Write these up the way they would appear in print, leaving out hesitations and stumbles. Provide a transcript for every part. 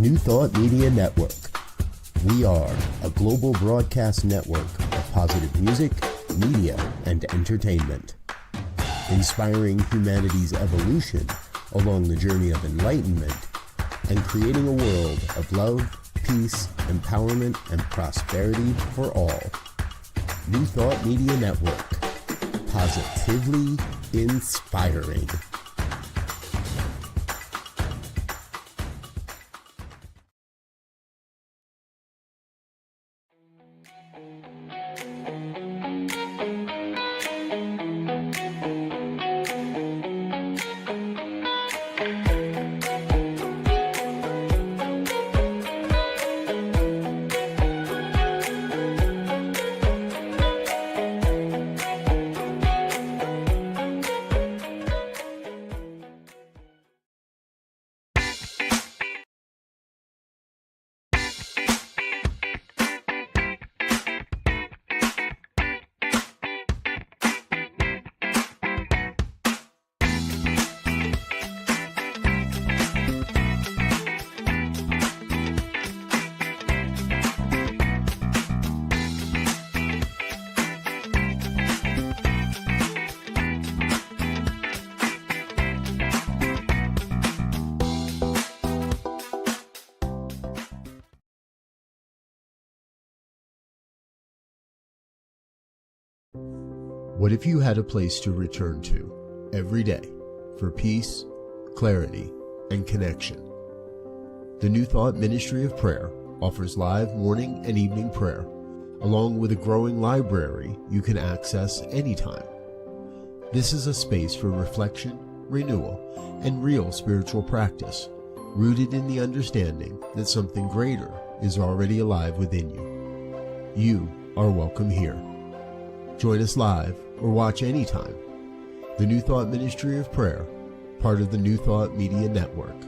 New Thought Media Network. We are a global broadcast network of positive music, media, and entertainment, inspiring humanity's evolution along the journey of enlightenment and creating a world of love, peace, empowerment, and prosperity for all. New Thought Media Network. Positively inspiring. What if you had a place to return to every day for peace, clarity, and connection? The New Thought Ministry of Prayer offers live morning and evening prayer, along with a growing library you can access anytime. This is a space for reflection, renewal, and real spiritual practice, rooted in the understanding that something greater is already alive within you. You are welcome here. Join us live or watch anytime. The New Thought Ministry of Prayer, part of the New Thought Media Network.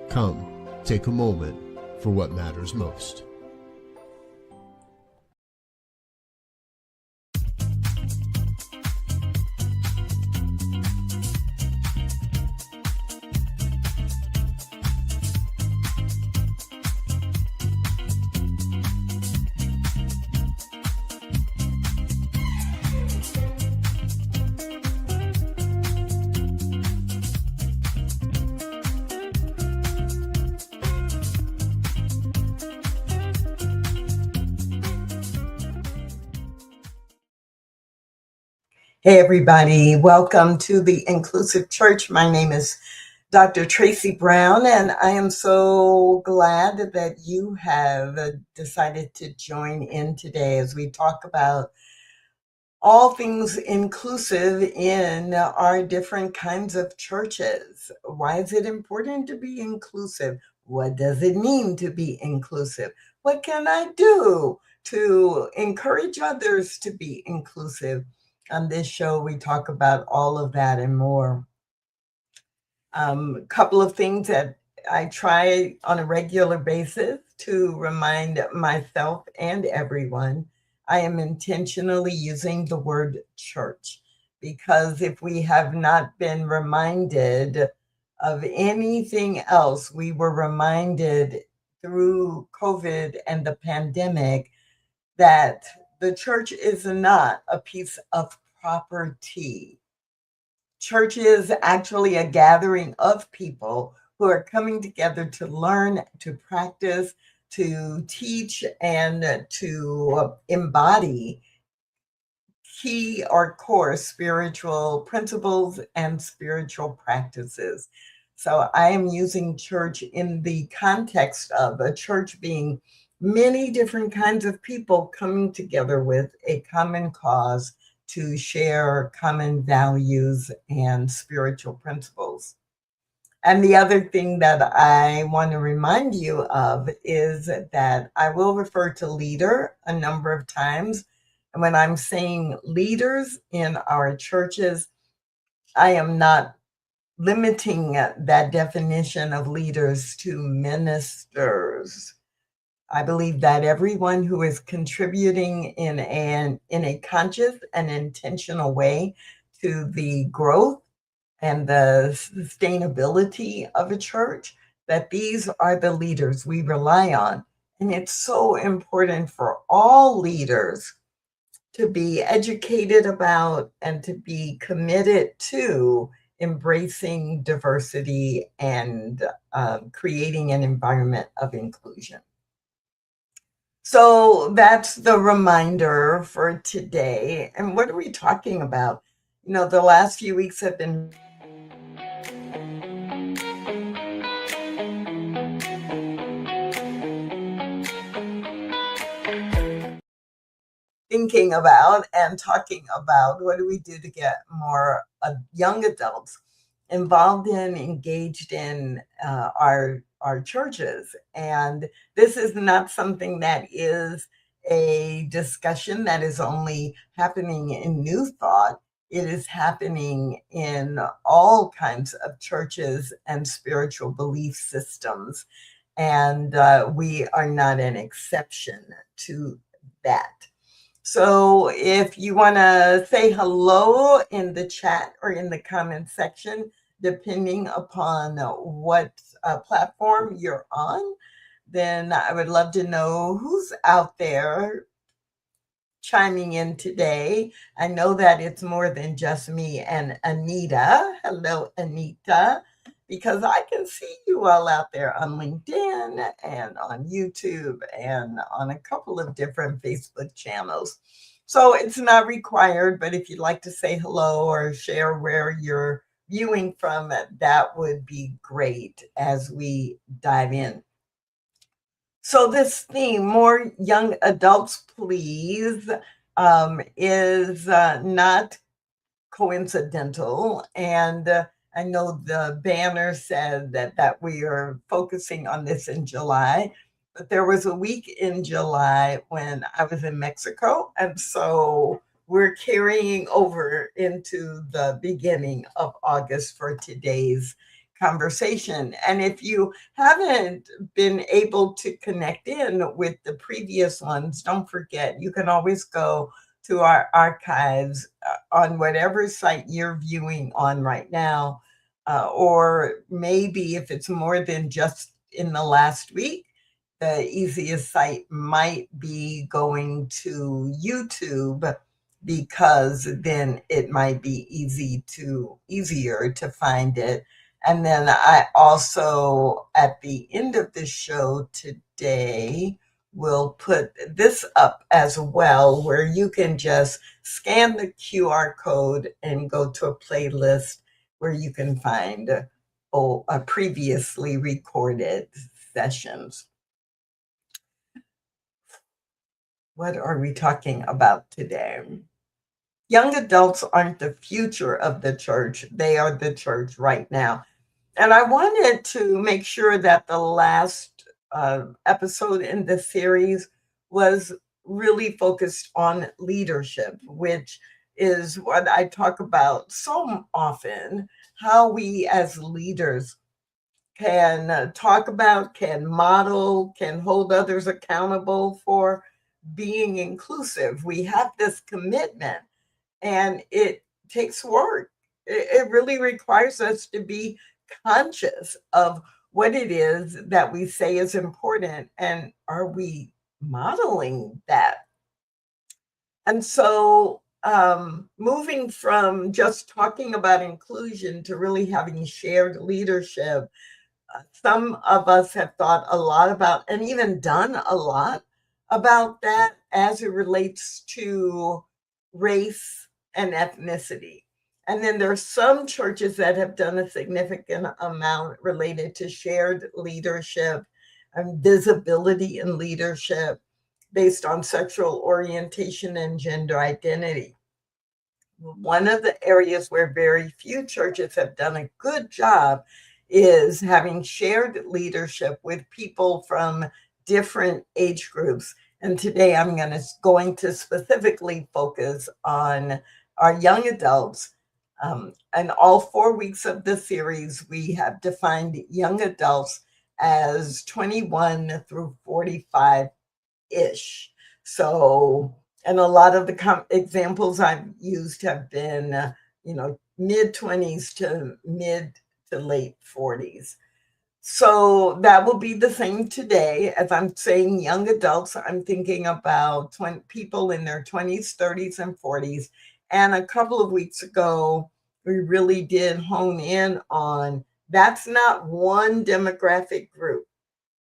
Come, take a moment for what matters most. Hey, everybody. Welcome to the Inclusive Church. My name is Dr. Tracy Brown, and I am so glad that you have decided to join in today as we talk about all things inclusive in our different kinds of churches. Why is it important to be inclusive? What does it mean to be inclusive? What can I do to encourage others to be inclusive? On this show, we talk about all of that and more. A couple of things that I try on a regular basis to remind myself and everyone. I am intentionally using the word church because if we have not been reminded of anything else, we were reminded through COVID and the pandemic that the church is not a piece of property. Church is actually a gathering of people who are coming together to learn, to practice, to teach, and to embody key or core spiritual principles and spiritual practices. So I am using church in the context of a church being many different kinds of people coming together with a common cause to share common values and spiritual principles. And the other thing that I want to remind you of is that I will refer to leader a number of times. And when I'm saying leaders in our churches, I am not limiting that definition of leaders to ministers. I believe that everyone who is contributing in a conscious and intentional way to the growth and the sustainability of a church that these are the leaders we rely on. And it's so important for all leaders to be educated about and to be committed to embracing diversity and creating an environment of inclusion. So that's the reminder for today. And what are we talking about? The last few weeks have been thinking about and talking about what do we do to get more young adults involved in, engaged in our churches. And this is not something that is a discussion that is only happening in New Thought. It is happening in all kinds of churches and spiritual belief systems. And we are not an exception to that. So if you want to say hello in the chat or in the comment section, depending upon what platform you're on, then I would love to know who's out there chiming in today. I know that it's more than just me and Anita. Hello, Anita, because I can see you all out there on LinkedIn and on YouTube and on a couple of different Facebook channels. So it's not required, but if you'd like to say hello or share where you're viewing from, that would be great as we dive in. So this theme, more young adults, please, is not coincidental. And I know the banner said that we are focusing on this in July, but there was a week in July when I was in Mexico. And so we're carrying over into the beginning of August for today's conversation. And if you haven't been able to connect in with the previous ones, don't forget, you can always go to our archives on whatever site you're viewing on right now, or maybe if it's more than just in the last week, the easiest site might be going to YouTube, because then it might be easier to find it. And then I also, at the end of the show today, will put this up as well, where you can just scan the QR code and go to a playlist where you can find previously recorded sessions. What are we talking about today? Young adults aren't the future of the church. They are the church right now. And I wanted to make sure that the last episode in the series was really focused on leadership, which is what I talk about so often, how we as leaders can talk about, can model, can hold others accountable for being inclusive. We have this commitment, and it takes work. It really requires us to be conscious of what it is that we say is important, and are we modeling that? And so moving from just talking about inclusion to really having shared leadership, some of us have thought a lot about and even done a lot about that as it relates to race and ethnicity. And then there are some churches that have done a significant amount related to shared leadership and visibility in leadership based on sexual orientation and gender identity. One of the areas where very few churches have done a good job is having shared leadership with people from different age groups. And today I'm going to specifically focus on our young adults. And all 4 weeks of the series, we have defined young adults as 21 through 45-ish. So, and a lot of the examples I've used have been, mid 20s to mid to late 40s. So that will be the same today. As I'm saying young adults, I'm thinking about people in their 20s, 30s, and 40s. And a couple of weeks ago, we really did hone in on that's not one demographic group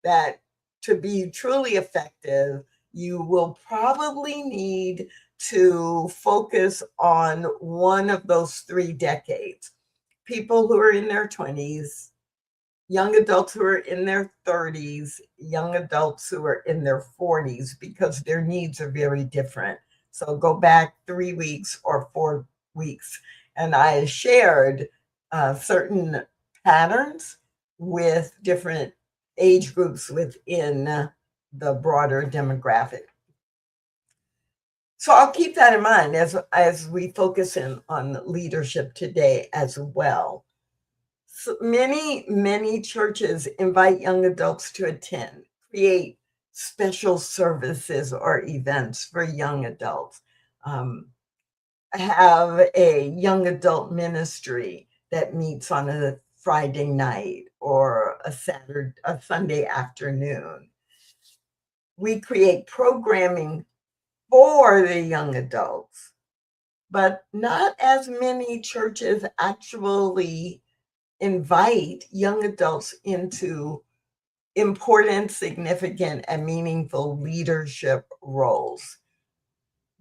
that to be truly effective, you will probably need to focus on one of those 3 decades. People who are in their 20s, young adults who are in their 30s, young adults who are in their 40s, because their needs are very different. So go back 3 weeks or 4 weeks, and I shared certain patterns with different age groups within the broader demographic. So I'll keep that in mind as we focus in on leadership today as well. So many churches invite young adults to attend, create special services or events for young adults, um, have a young adult ministry that meets on a Friday night or a Sunday afternoon. We create programming for the young adults, but not as many churches actually invite young adults into important, significant, and meaningful leadership roles.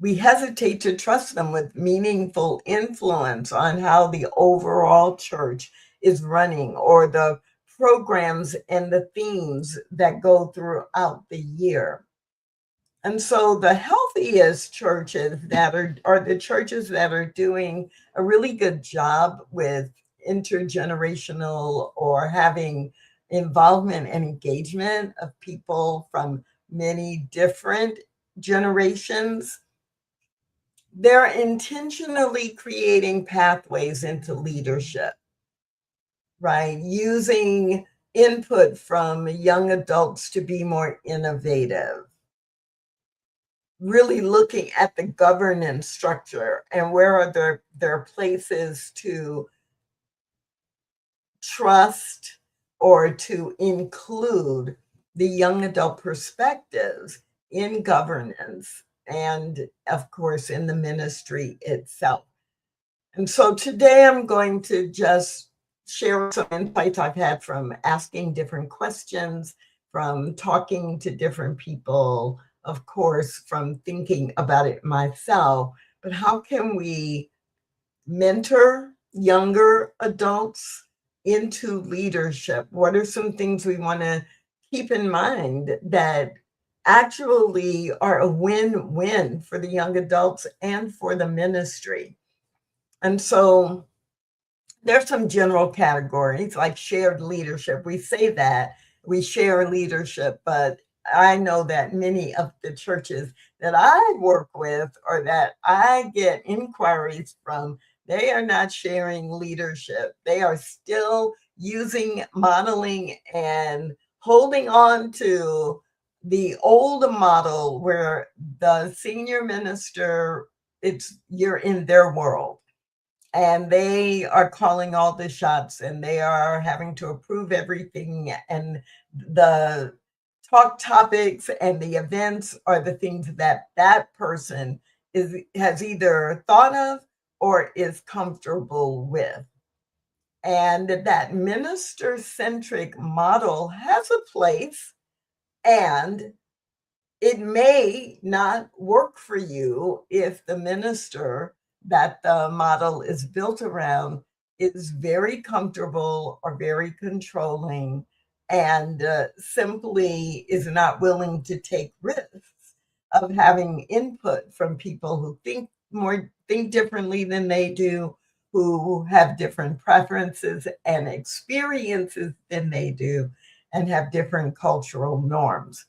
We hesitate to trust them with meaningful influence on how the overall church is running or the programs and the themes that go throughout the year. And so the healthiest churches are the churches that are doing a really good job with intergenerational or having involvement and engagement of people from many different generations. They're intentionally creating pathways into leadership, right? Using input from young adults to be more innovative, really looking at the governance structure and where are there places to trust or to include the young adult perspectives in governance and of course in the ministry itself. And so today I'm going to just share some insights I've had from asking different questions, from talking to different people, of course, from thinking about it myself. But how can we mentor younger adults into leadership? What are some things we want to keep in mind that actually are a win-win for the young adults and for the ministry? And so there's some general categories like shared leadership. We say that we share leadership, but I know that many of the churches that I work with or that I get inquiries from, they are not sharing leadership. They are still using, modeling, and holding on to the old model where the senior minister, you're in their world and they are calling all the shots and they are having to approve everything, and the talk topics and the events are the things that that person has either thought of or is comfortable with. And that minister centric model has a place, and it may not work for you if the minister that the model is built around is very comfortable or very controlling and simply is not willing to take risks of having input from people who think differently than they do, who have different preferences and experiences than they do, and have different cultural norms.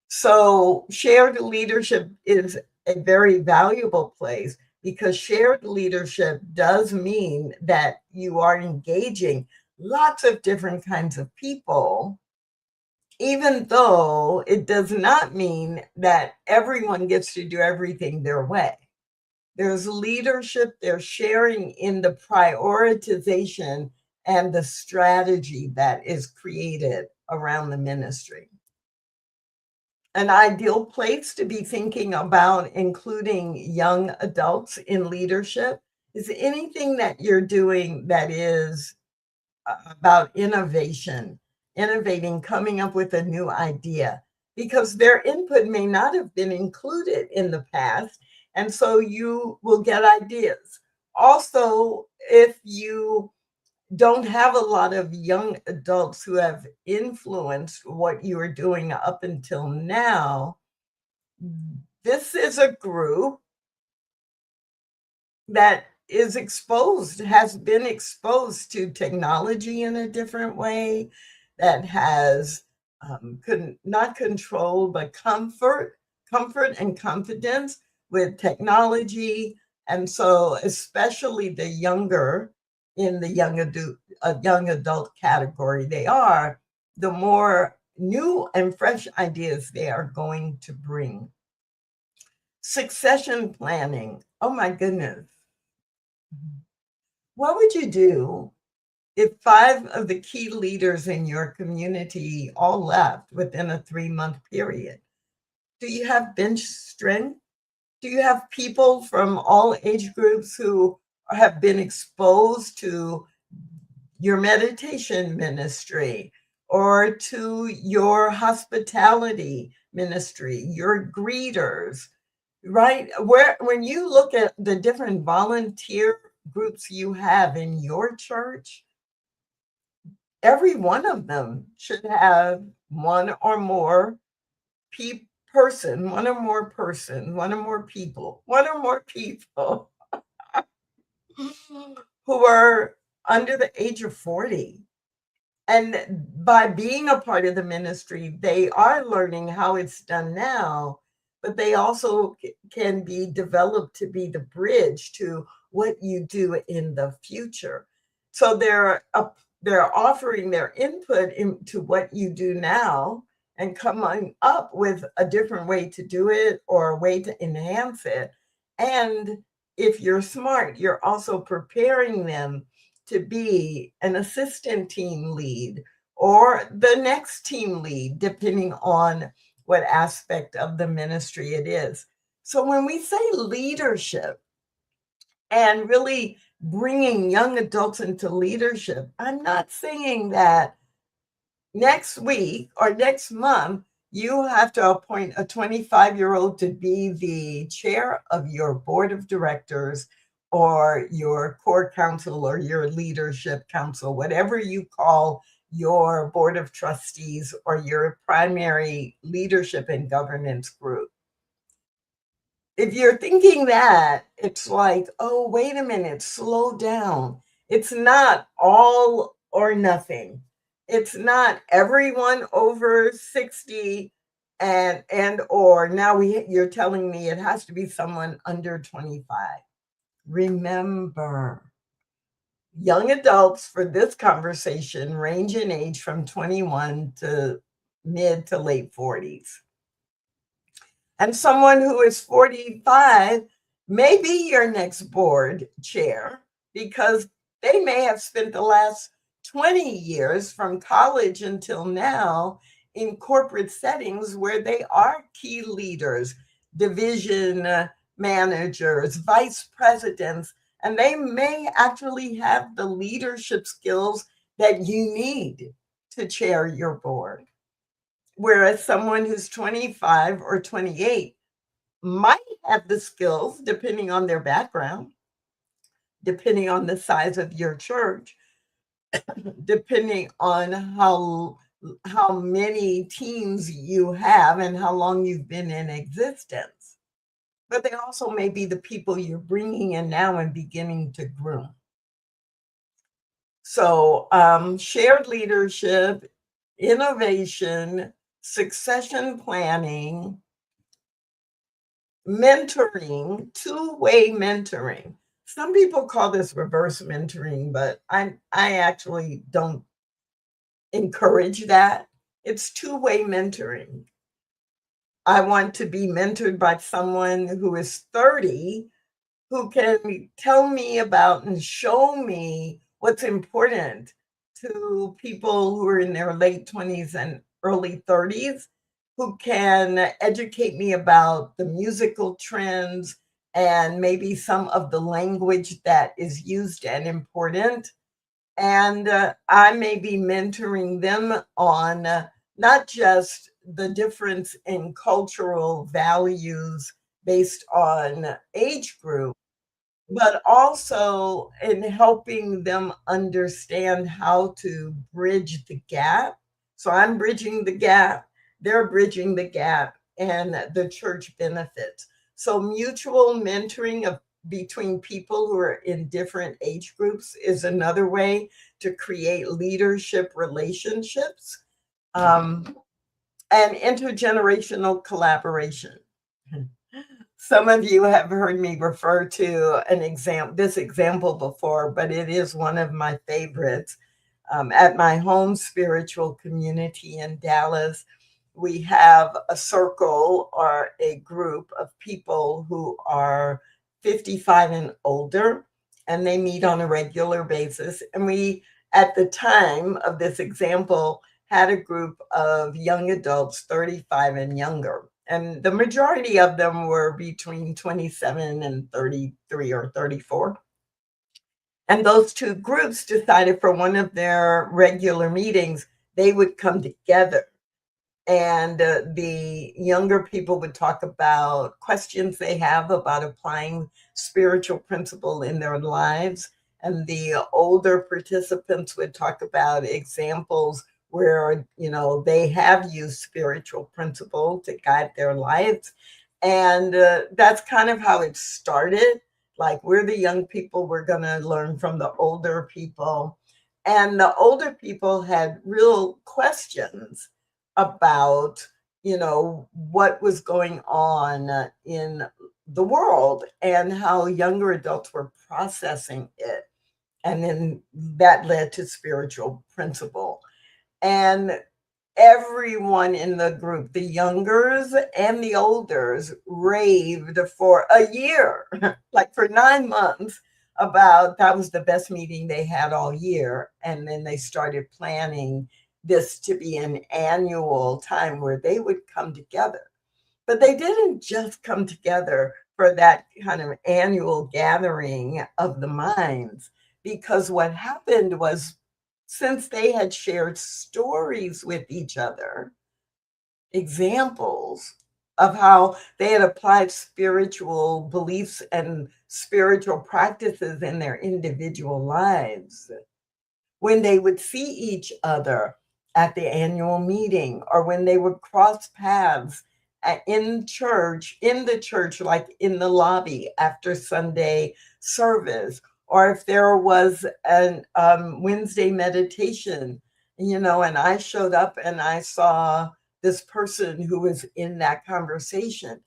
So shared leadership is a very valuable place because shared leadership does mean that you are engaging lots of different kinds of people, even though it does not mean that everyone gets to do everything their way. There's leadership, there's sharing in the prioritization and the strategy that is created around the ministry. An ideal place to be thinking about including young adults in leadership is anything that you're doing that is about innovating, coming up with a new idea, because their input may not have been included in the past. And so you will get ideas. Also, if you don't have a lot of young adults who have influenced what you are doing up until now, this is a group that has been exposed to technology in a different way, that has not control, but comfort and confidence with technology. And so, especially the younger in the young adult category they are, the more new and fresh ideas they are going to bring. Succession planning. Oh my goodness. What would you do if 5 of the key leaders in your community all left within a 3-month period? Do you have bench strength? Do you have people from all age groups who have been exposed to your meditation ministry or to your hospitality ministry, your greeters, right? When you look at the different volunteer groups you have in your church, every one of them should have one or more one or more person, one or more people who are under the age of 40. And by being a part of the ministry, they are learning how it's done now, but they also can be developed to be the bridge to what you do in the future. So they're offering their input into what you do now and coming up with a different way to do it or a way to enhance it. And if you're smart, you're also preparing them to be an assistant team lead or the next team lead, depending on what aspect of the ministry it is. So when we say leadership and really bringing young adults into leadership, I'm not saying that next week or next month, you have to appoint a 25-year-old to be the chair of your board of directors or your core council or your leadership council, whatever you call your board of trustees or your primary leadership and governance group. If you're thinking that, it's like, oh, wait a minute, slow down. It's not all or nothing. It's not everyone over 60 or now you're telling me it has to be someone under 25. Remember, young adults for this conversation range in age from 21 to mid to late 40s. And someone who is 45 may be your next board chair because they may have spent the last 20 years from college until now in corporate settings where they are key leaders, division managers, vice presidents, and they may actually have the leadership skills that you need to chair your board. Whereas someone who's 25 or 28 might have the skills, depending on their background, depending on the size of your church, depending on how many teams you have and how long you've been in existence. But they also may be the people you're bringing in now and beginning to groom. So shared leadership, innovation, succession planning, mentoring, two-way mentoring. Some people call this reverse mentoring, but I actually don't encourage that. It's two-way mentoring. I want to be mentored by someone who is 30 who can tell me about and show me what's important to people who are in their late 20s and early 30s who can educate me about the musical trends and maybe some of the language that is used and important. And I may be mentoring them on not just the difference in cultural values based on age group, but also in helping them understand how to bridge the gap. So I'm bridging the gap, they're bridging the gap, and the church benefits. So mutual mentoring of between people who are in different age groups is another way to create leadership relationships, um, and intergenerational collaboration. Some of you have heard me refer to this example before, but it is one of my favorites. At my home spiritual community in Dallas, we have a circle or a group of people who are 55 and older, and they meet on a regular basis. And we, at the time of this example, had a group of young adults, 35 and younger. And the majority of them were between 27 and 33 or 34. And those two groups decided for one of their regular meetings, they would come together, and the younger people would talk about questions they have about applying spiritual principle in their lives, and the older participants would talk about examples where they have used spiritual principle to guide their lives. And that's kind of how it started. Like, we're the young people, we're going to learn from the older people. And the older people had real questions about what was going on in the world and how younger adults were processing it, and then that led to spiritual principle. And everyone in the group, the youngers and the olders, raved for a year, like for 9 months, about that was the best meeting they had all year. And then they started planning this to be an annual time where they would come together. But they didn't just come together for that kind of annual gathering of the minds, because what happened was, since they had shared stories with each other, examples of how they had applied spiritual beliefs and spiritual practices in their individual lives, when they would see each other at the annual meeting, or when they would cross paths in the church, like in the lobby after Sunday service, or if there was an Wednesday meditation, and I showed up and I saw this person who was in that conversation,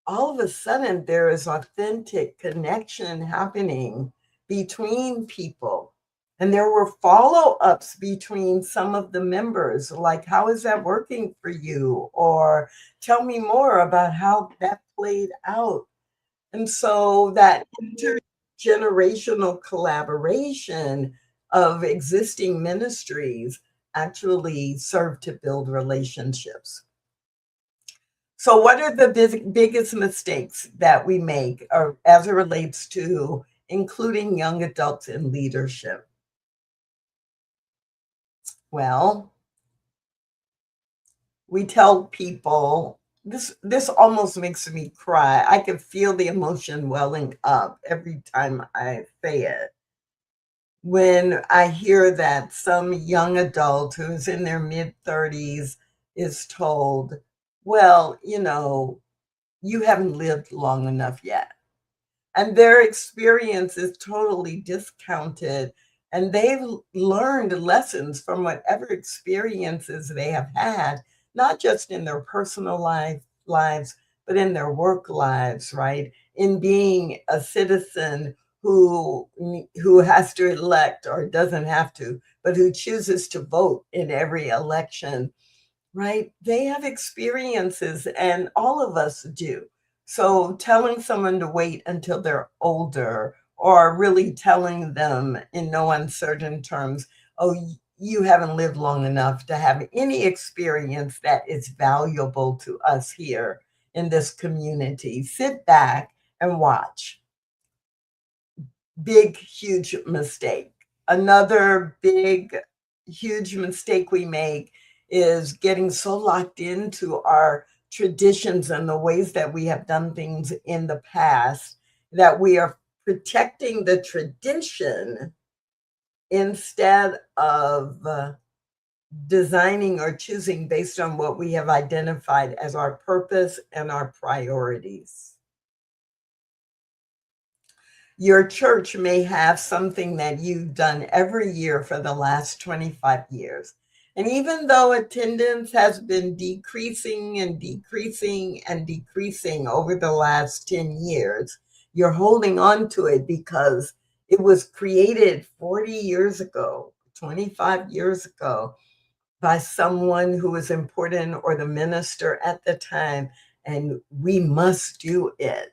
all of a sudden there is authentic connection happening between people. And there were follow-ups between some of the members, like, how is that working for you? Or tell me more about how that played out. And so that intergenerational collaboration of existing ministries actually served to build relationships. So, what are the biggest mistakes that we make, as it relates to including young adults in leadership? Well, we tell people this almost makes me cry. I can feel the emotion welling up every time I say it. When I hear that some young adult who's in their mid 30s is told, well, you haven't lived long enough yet. And their experience is totally discounted. And they've learned lessons from whatever experiences they have had, not just in their personal lives, but in their work lives, right? In being a citizen who has to elect, or doesn't have to, but who chooses to vote in every election, right? They have experiences, and all of us do. So telling someone to wait until they're older or really telling them in no uncertain terms, oh, you haven't lived long enough to have any experience that is valuable to us here in this community. Sit back and watch. Big, huge mistake. Another big, huge mistake we make is getting so locked into our traditions and the ways that we have done things in the past that we are protecting the tradition instead of designing or choosing based on what we have identified as our purpose and our priorities. Your church may have something that you've done every year for the last 25 years. And even though attendance has been decreasing and decreasing and decreasing over the last 10 years, you're holding on to it because it was created 40 years ago, 25 years ago, by someone who was important or the minister at the time, and we must do it.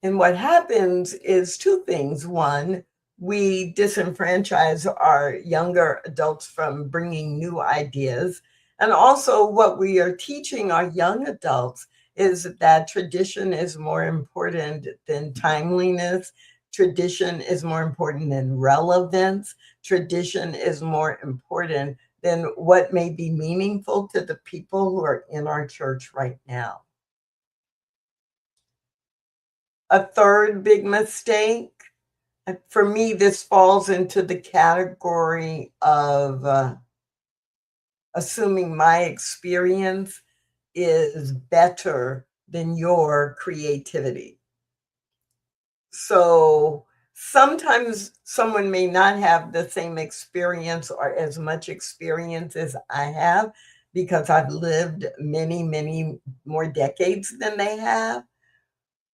And what happens is two things. One, we disenfranchise our younger adults from bringing new ideas. And also, what we are teaching our young adults is that tradition is more important than timeliness. Tradition is more important than relevance. Tradition is more important than what may be meaningful to the people who are in our church right now. A third big mistake, for me, this falls into the category of assuming my experience is better than your creativity. So sometimes someone may not have the same experience or as much experience as I have because I've lived many, many more decades than they have.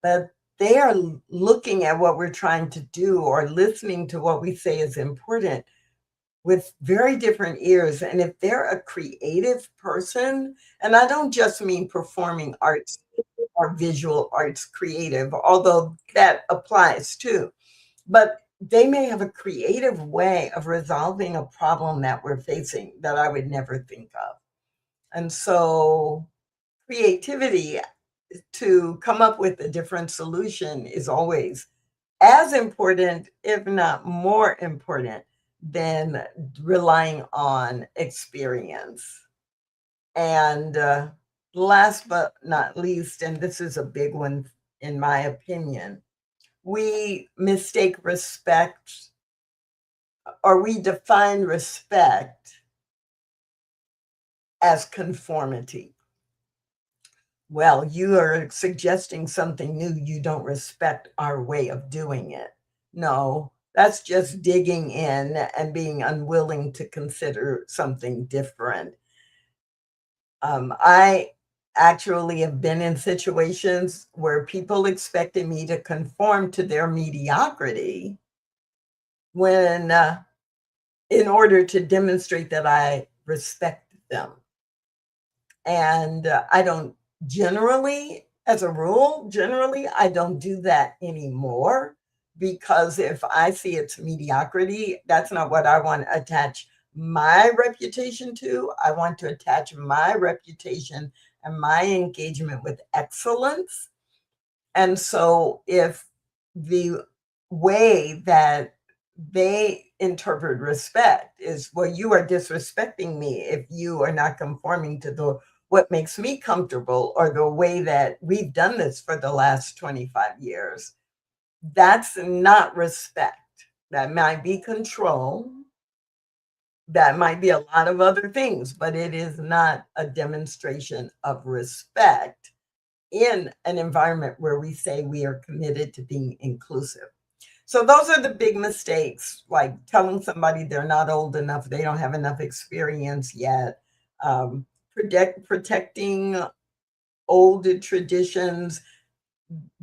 But they are looking at what we're trying to do or listening to what we say is important with very different ears. And if they're a creative person, and I don't just mean performing arts or visual arts creative, although that applies too, but they may have a creative way of resolving a problem that we're facing that I would never think of. And so creativity to come up with a different solution is always as important, if not more important, than relying on experience. And last but not least, and this is a big one in my opinion, we mistake respect or we define respect as conformity. Well, you are suggesting something new. You don't respect our way of doing it. No, that's just digging in and being unwilling to consider something different. I actually have been in situations where people expected me to conform to their mediocrity when, in order to demonstrate that I respect them. And I don't generally, as a rule, generally, I don't do that anymore because if I see it's mediocrity, that's not what I want to attach my reputation to. I want to attach my reputation and my engagement with excellence. And so if the way that they interpret respect is, well, you are disrespecting me if you are not conforming to the what makes me comfortable or the way that we've done this for the last 25 years. That's not respect. That might be control. That might be a lot of other things, but it is not a demonstration of respect in an environment where we say we are committed to being inclusive. So those are the big mistakes, like telling somebody they're not old enough, they don't have enough experience yet, protecting old traditions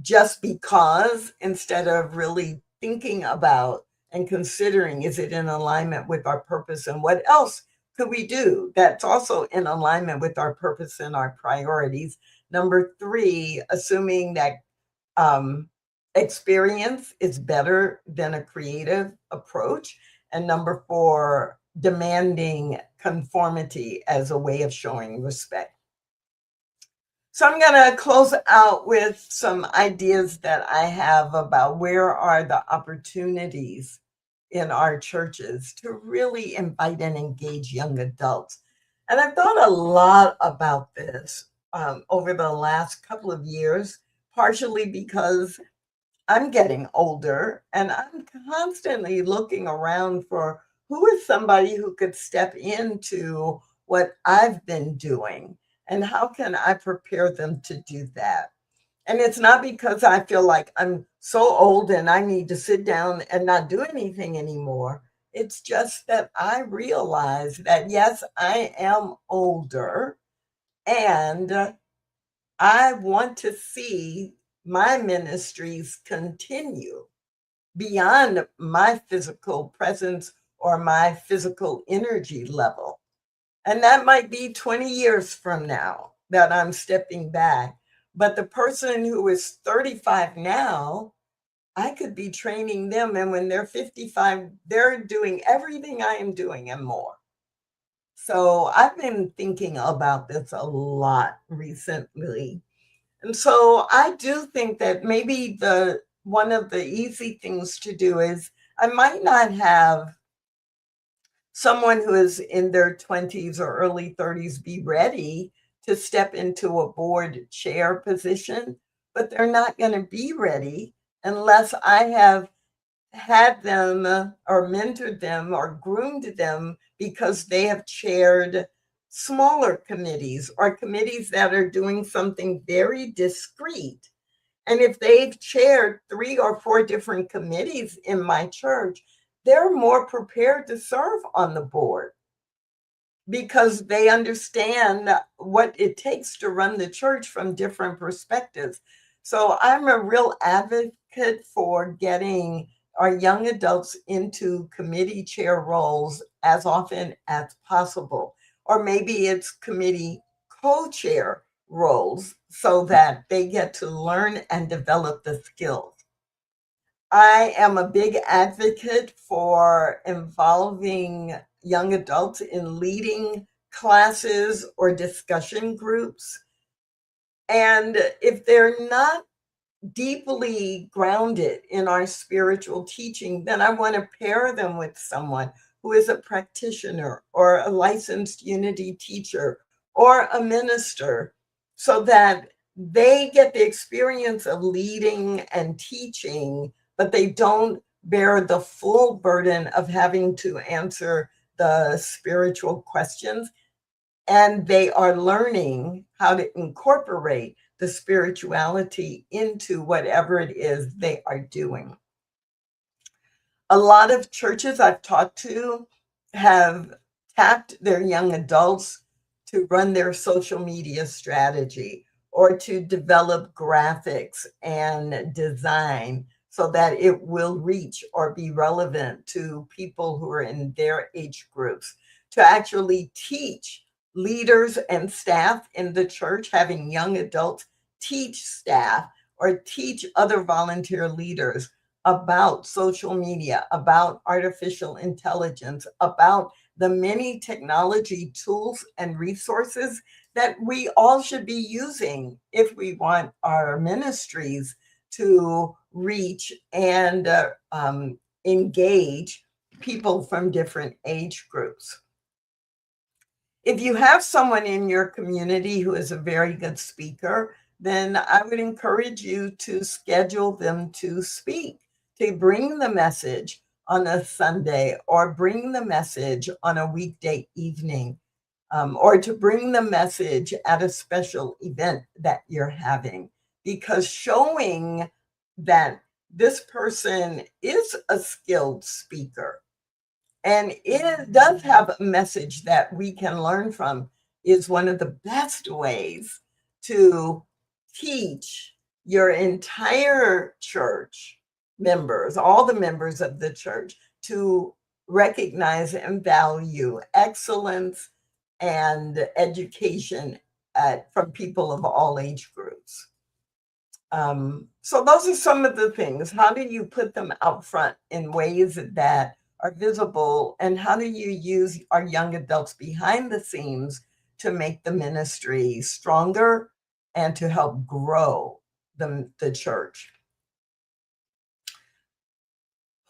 just because instead of really thinking about and considering, is it in alignment with our purpose and what else could we do that's also in alignment with our purpose and our priorities. Number three, assuming that experience is better than a creative approach. And number four, demanding conformity as a way of showing respect. So I'm going to close out with some ideas that I have about where are the opportunities in our churches to really invite and engage young adults. And I've thought a lot about this over the last couple of years, partially because I'm getting older and I'm constantly looking around for who is somebody who could step into what I've been doing and how can I prepare them to do that. And it's not because I feel like I'm so old and I need to sit down and not do anything anymore. It's just that I realize that, yes, I am older and I want to see my ministries continue beyond my physical presence or my physical energy level. And that might be 20 years from now that I'm stepping back. But the person who is 35 now, I could be training them. And when they're 55, they're doing everything I am doing and more. So I've been thinking about this a lot recently. And so I do think that maybe the one of the easy things to do is I might not have someone who is in their 20s or early 30s be ready to step into a board chair position, but they're not going to be ready unless I have had them or mentored them or groomed them because they have chaired smaller committees or committees that are doing something very discreet. And if they've chaired 3 or 4 different committees in my church, they're more prepared to serve on the board because they understand what it takes to run the church from different perspectives. So I'm a real advocate for getting our young adults into committee chair roles as often as possible. Or maybe it's committee co-chair roles so that they get to learn and develop the skills. I am a big advocate for involving young adults in leading classes or discussion groups. And if they're not deeply grounded in our spiritual teaching, then I want to pair them with someone who is a practitioner or a licensed unity teacher or a minister so that they get the experience of leading and teaching, but they don't bear the full burden of having to answer the spiritual questions. And they are learning how to incorporate the spirituality into whatever it is they are doing. A lot of churches I've talked to have tapped their young adults to run their social media strategy or to develop graphics and design so that it will reach or be relevant to people who are in their age groups, to actually teach leaders and staff in the church, having young adults teach staff or teach other volunteer leaders about social media, about artificial intelligence, about the many technology tools and resources that we all should be using if we want our ministries to reach and engage people from different age groups. If you have someone in your community who is a very good speaker, then I would encourage you to schedule them to speak, to bring the message on a Sunday or bring the message on a weekday evening, or to bring the message at a special event that you're having. Because showing that this person is a skilled speaker and it does have a message that we can learn from is one of the best ways to teach your entire church members, all the members of the church, to recognize and value excellence and education from people of all age groups. So those are some of the things. How do you put them out front in ways that are visible? And how do you use our young adults behind the scenes to make the ministry stronger and to help grow the church?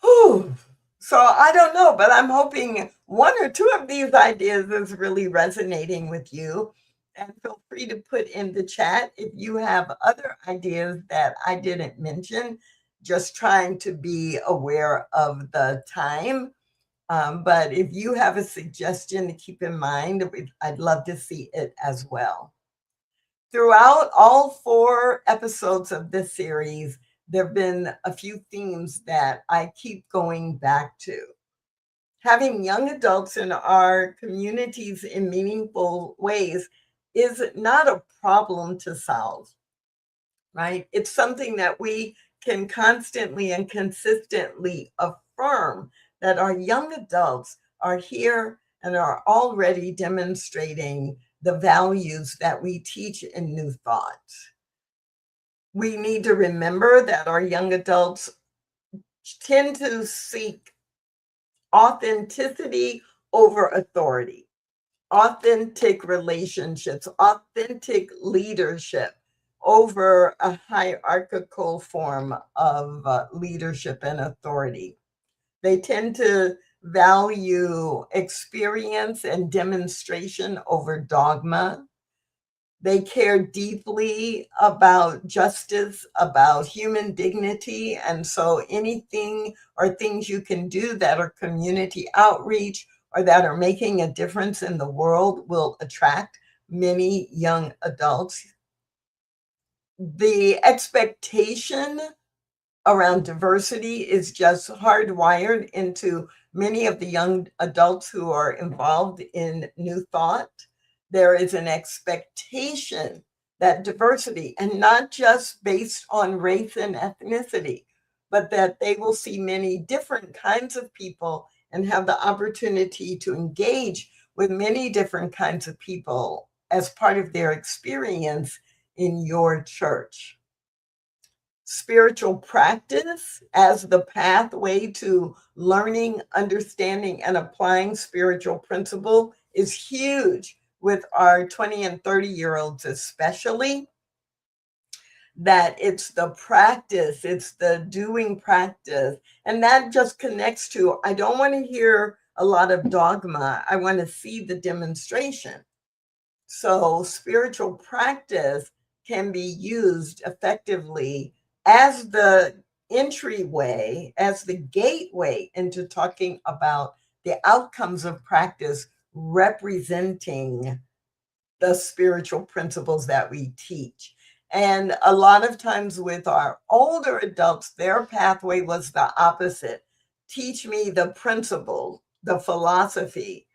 Whew. So I don't know, but I'm hoping one or two of these ideas is really resonating with you. And feel free to put in the chat if you have other ideas that I didn't mention, just trying to be aware of the time. But if you have a suggestion to keep in mind, I'd love to see it as well. Throughout all 4 episodes of this series, there have been a few themes that I keep going back to. Having young adults in our communities in meaningful ways is not a problem to solve, right? It's something that we can constantly and consistently affirm that our young adults are here and are already demonstrating the values that we teach in New Thought. We need to remember that our young adults tend to seek authenticity over authority, authentic relationships, authentic leadership over a hierarchical form of leadership and authority. They tend to value experience and demonstration over dogma. They care deeply about justice, about human dignity. And so anything or things you can do that are community outreach or that are making a difference in the world will attract many young adults. The expectation around diversity is just hardwired into many of the young adults who are involved in New Thought. There is an expectation that diversity, and not just based on race and ethnicity, but that they will see many different kinds of people and have the opportunity to engage with many different kinds of people as part of their experience in your church. Spiritual practice as the pathway to learning, understanding, and applying spiritual principle is huge with our 20 and 30-year-olds, especially. That it's the practice, it's the doing practice. And that just connects to, I don't want to hear a lot of dogma. I want to see the demonstration. So spiritual practice can be used effectively as the entryway, as the gateway into talking about the outcomes of practice representing the spiritual principles that we teach. And a lot of times with our older adults, their pathway was the opposite. Teach me the principle, the philosophy,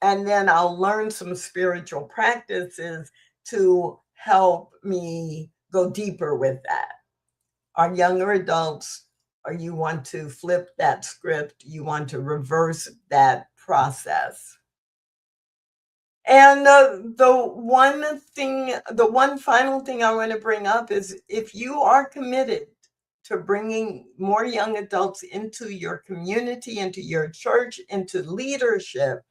and then I'll learn some spiritual practices to help me go deeper with that. Our younger adults, or you want to flip that script, you want to reverse that process. And the one final thing I want to bring up is if you are committed to bringing more young adults into your community, into your church, into leadership,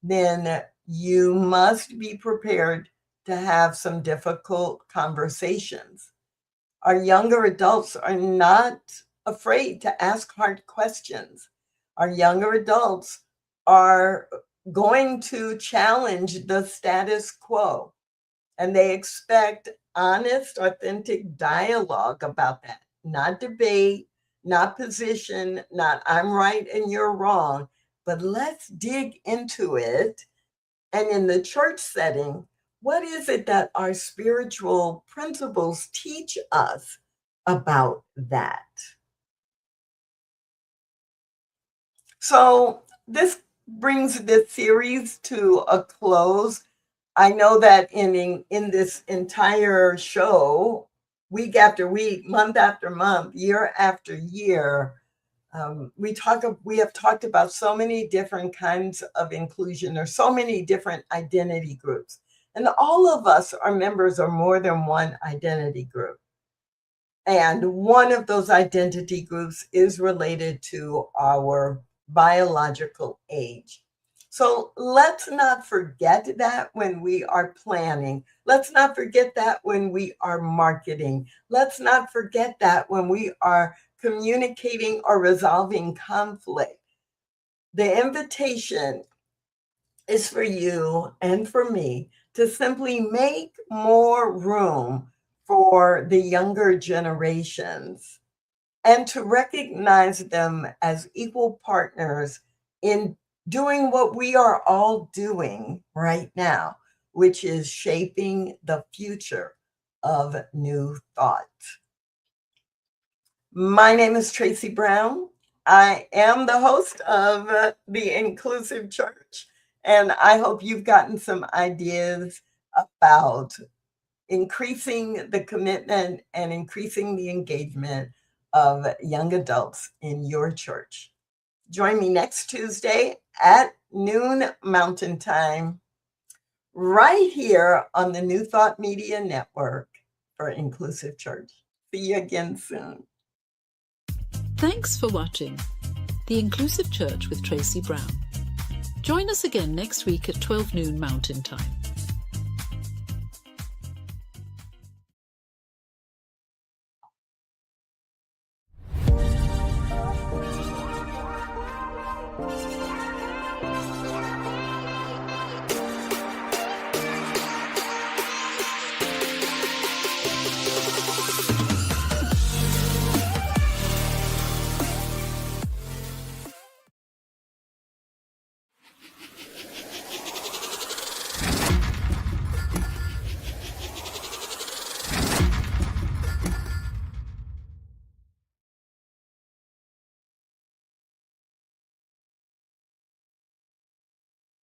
then you must be prepared to have some difficult conversations. Our younger adults are not afraid to ask hard questions. Our younger adults are going to challenge the status quo, and they expect honest, authentic dialogue about that, not debate, not position, not I'm right and you're wrong, but let's dig into it. And in the church setting, what is it that our spiritual principles teach us about that? So this brings this series to a close. I know that in this entire show, week after week, month after month, year after year, we have talked about so many different kinds of inclusion or so many different identity groups. And all of us are members of more than one identity group. And one of those identity groups is related to our biological age. So let's not forget that when we are planning. Let's not forget that when we are marketing. Let's not forget that when we are communicating or resolving conflict. The invitation is for you and for me to simply make more room for the younger generations and to recognize them as equal partners in doing what we are all doing right now, which is shaping the future of new thought. My name is Tracy Brown. I am the host of the Inclusive Church, and I hope you've gotten some ideas about increasing the commitment and increasing the engagement of young adults in your church. Join me next Tuesday at noon Mountain Time, right here on the New Thought Media Network for Inclusive Church. See you again soon. Thanks for watching The Inclusive Church with Tracy Brown. Join us again next week at 12 noon Mountain Time.